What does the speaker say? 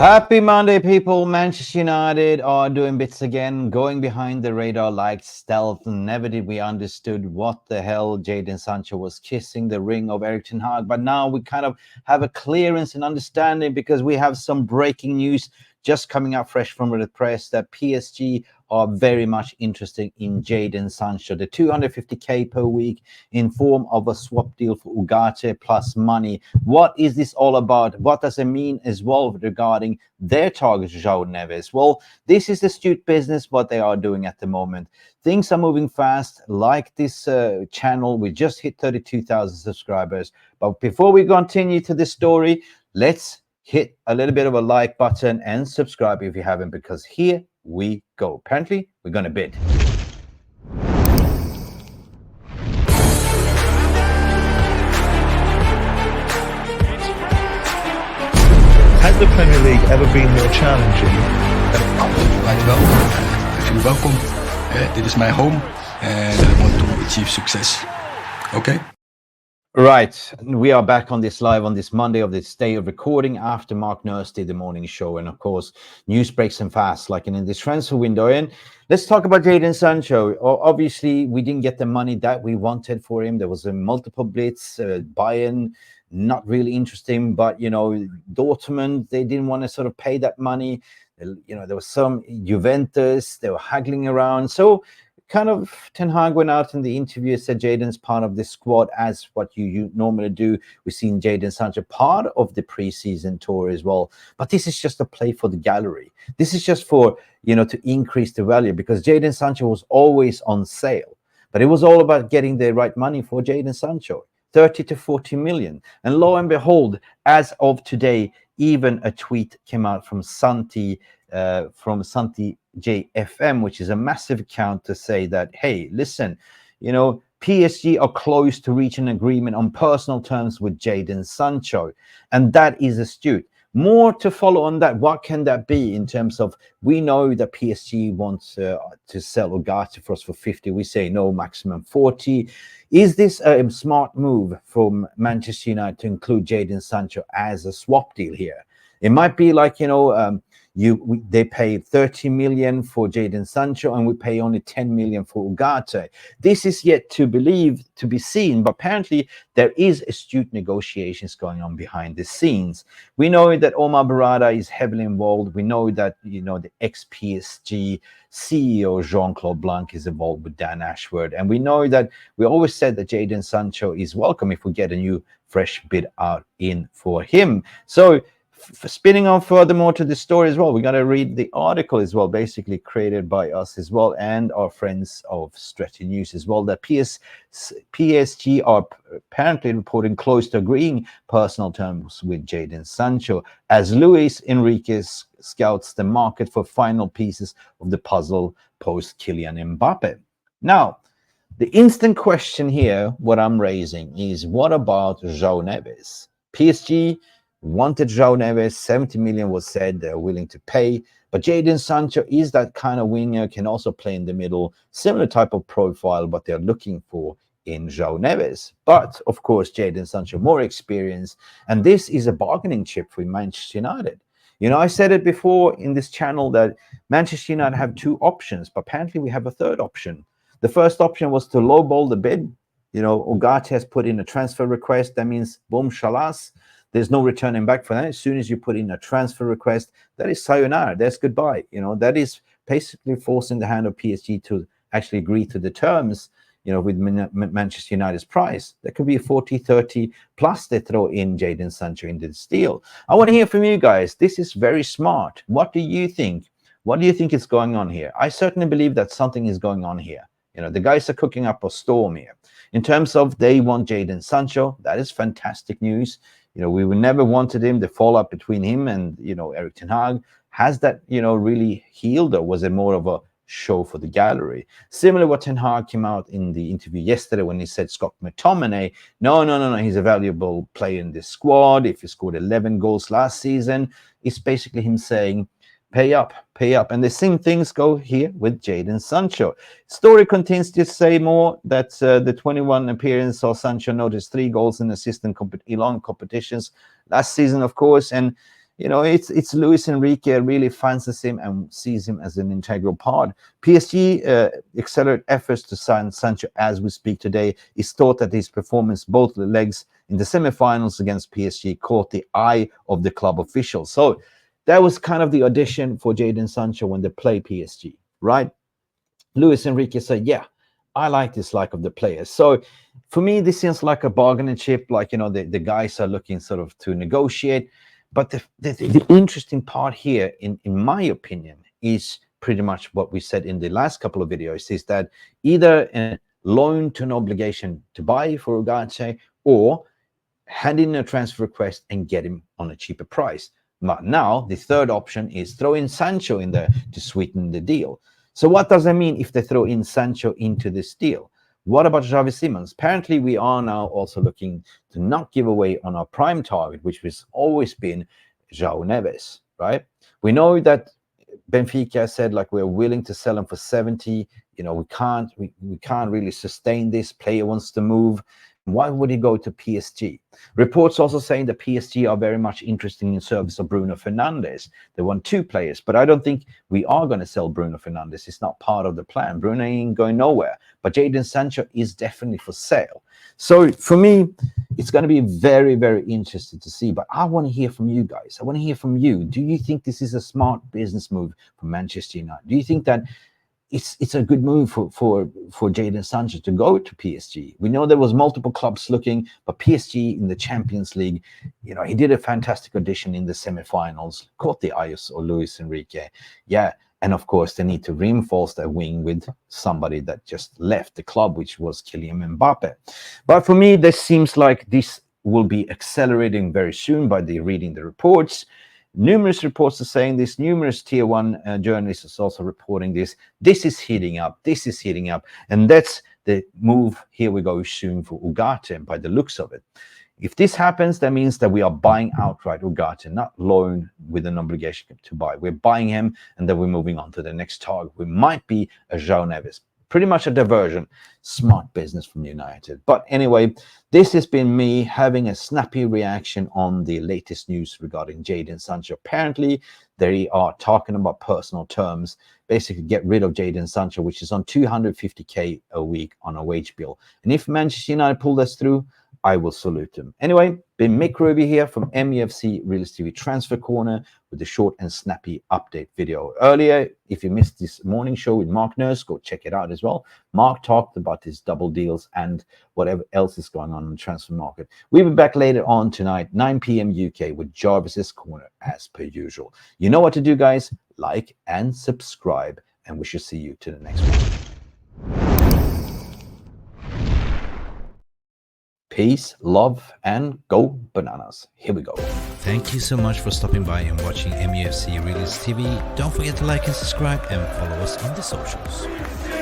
Happy Monday, people. Manchester United are doing bits again, going behind the radar like stealth. Never did we understood what the hell Jaden Sancho was kissing the ring of Erik ten Hag. But now we kind of have a clearance and understanding because we have some breaking news just coming up fresh from the press that PSG are very much interested in Jaden Sancho. The 250k per week in form of a swap deal for Ugarte plus money. What is this all about? What does it mean as well regarding their target, Jao Neves? Well, this is astute business, what they are doing at the moment. Things are moving fast, like this channel. We just hit 32,000 subscribers. But before we continue to this story, let's hit a little bit of a like button and subscribe if you haven't, because here we go. Apparently, we're going to bid. Has the Premier League ever been more challenging? Right, well, I feel welcome. Dit is my home and I want to achieve success. Okay? Right, we are back on this live on this Monday of this day of recording after Mark Nurse did the morning show, and of course news breaks and fast like in this transfer window. And let's talk about Jaden Sancho. Obviously we didn't get the money that we wanted for him. There was a multiple blitz. Bayern not really interesting, but you know, Dortmund, they didn't want to sort of pay that money. You know, there was some Juventus, they were haggling around. So kind of Ten Hag went out in the interview and said Jaden's part of the squad, as what you normally do. We've seen Jaden Sancho part of the preseason tour as well. But this is just a play for the gallery. This is just for, you know, to increase the value, because Jaden Sancho was always on sale. But it was all about getting the right money for Jaden Sancho, 30 to 40 million. And lo and behold, as of today, even a tweet came out from Santi JFM, which is a massive account, to say that, hey, listen, you know, PSG are close to reach an agreement on personal terms with Jaden Sancho. And that is astute. More to follow on that. What can that be in terms of, we know that PSG wants to sell Ugarte for us for 50. We say no, maximum 40. Is this a smart move from Manchester United to include Jaden Sancho as a swap deal here? It might be like, you know, they pay 30 million for Jaden Sancho and we pay only 10 million for Ugarte. This is yet to be seen, but apparently there is astute negotiations going on behind the scenes. We know that Omar Barada is heavily involved. We know that, you know, the ex-PSG CEO Jean-Claude Blanc is involved with Dan Ashworth, and we know that we always said that Jaden Sancho is welcome if we get a new fresh bid out in for him. So spinning on furthermore to the story as well, we got to read the article as well, basically created by us as well and our friends of Stretty News as well, that PSG are apparently reporting close to agreeing personal terms with Jadon Sancho as Luise Enrique scouts the market for final pieces of the puzzle post Kylian Mbappe. Now, the instant question here, what I'm raising is, what about Jao Neves? PSG wanted Jao Neves, 70 million was said they're willing to pay, but Jaden Sancho is that kind of winger, can also play in the middle, similar type of profile, but they're looking for in Jao Neves. But of course, Jaden Sancho more experience, and this is a bargaining chip for Manchester United. You know, I said it before in this channel that Manchester United have two options, but apparently we have a third option. The first option was to lowball the bid. You know, Ugarte has put in a transfer request. That means boom, shalas. There's no returning back for that. As soon as you put in a transfer request, that is sayonara. That's goodbye. You know, that is basically forcing the hand of PSG to actually agree to the terms, you know, with Manchester United's price. That could be 40, 30, plus they throw in Jaden Sancho into this deal. I want to hear from you guys. This is very smart. What do you think? What do you think is going on here? I certainly believe that something is going on here. You know, the guys are cooking up a storm here. In terms of they want Jaden Sancho, that is fantastic news. You know, we never wanted him. The fallout between him and, you know, Erik ten Hag, has that, you know, really healed, or was it more of a show for the gallery? Similar what Ten Hag came out in the interview yesterday when he said Scott McTominay, no, he's a valuable player in this squad. If he scored 11 goals last season, it's basically him saying, pay up. And the same things go here with Jaden Sancho. Story continues to say more that the 21 appearance saw Sancho notice 3 goals and assists in long competitions last season, of course. And you know, it's Luise Enrique really fancies him and sees him as an integral part. PSG accelerate efforts to sign Sancho as we speak today. It's thought that his performance, both the legs in the semi-finals against PSG, caught the eye of the club officials. So that was kind of the audition for Jaden Sancho when they play PSG, right? Luise Enrique said, yeah, I like this like of the players. So for me, this seems like a bargaining chip, like, you know, the guys are looking sort of to negotiate. But the interesting part here, in my opinion, is pretty much what we said in the last couple of videos, is that either a loan to an obligation to buy for Ugarte, or hand in a transfer request and get him on a cheaper price. But now the third option is throw in Sancho in there to sweeten the deal. So what does that mean if they throw in Sancho into this deal? What about Xavi Simons? Apparently, we are now also looking to not give away on our prime target, which has always been Jao Neves, right? We know that Benfica said, like, we're willing to sell him for 70. You know, we can't really sustain this. Player wants to move. Why would he go to PSG? Reports also saying that PSG are very much interested in service of Bruno Fernandes. They want 2 players, but I don't think we are going to sell Bruno Fernandes. It's not part of the plan. Bruno ain't going nowhere. But Jaden Sancho is definitely for sale. So for me, it's going to be very, very interesting to see. But I want to hear from you guys. I want to hear from you. Do you think this is a smart business move from Manchester United? Do you think that it's a good move for Jaden Sancho to go to PSG? We know there was multiple clubs looking, but PSG in the Champions League, you know, he did a fantastic audition in the semi-finals, caught the eye of Luise Enrique. Yeah, and of course they need to reinforce their wing with somebody that just left the club, which was Kylian Mbappe. But for me, this seems like this will be accelerating very soon by reading the reports. Numerous reports are saying this. Numerous tier 1 journalists are also reporting this. This is heating up. This is heating up. And that's the move. Here we go soon for Ugarte, by the looks of it. If this happens, that means that we are buying outright Ugarte, not loan with an obligation to buy. We're buying him, and then we're moving on to the next target. We might be a Jao Neves. Pretty much a diversion. Smart business from United. But anyway, this has been me having a snappy reaction on the latest news regarding Jaden Sancho. Apparently, they are talking about personal terms. Basically, get rid of Jaden Sancho, which is on 250k a week on a wage bill. And if Manchester United pull this through, I will salute them. Anyway, been Mick Ruby here from MUFC Realist TV Transfer Corner with the short and snappy update video. Earlier, if you missed this morning show with Mark Nurse, go check it out as well. Mark talked about his double deals and whatever else is going on in the transfer market. We'll be back later on tonight, 9 p.m. UK with Jarvis's Corner as per usual. You know what to do, guys. Like and subscribe, and we shall see you to the next one. Peace, love, and go bananas. Here we go. Thank you so much for stopping by and watching MUFC Realist TV. Don't forget to like and subscribe and follow us on the socials.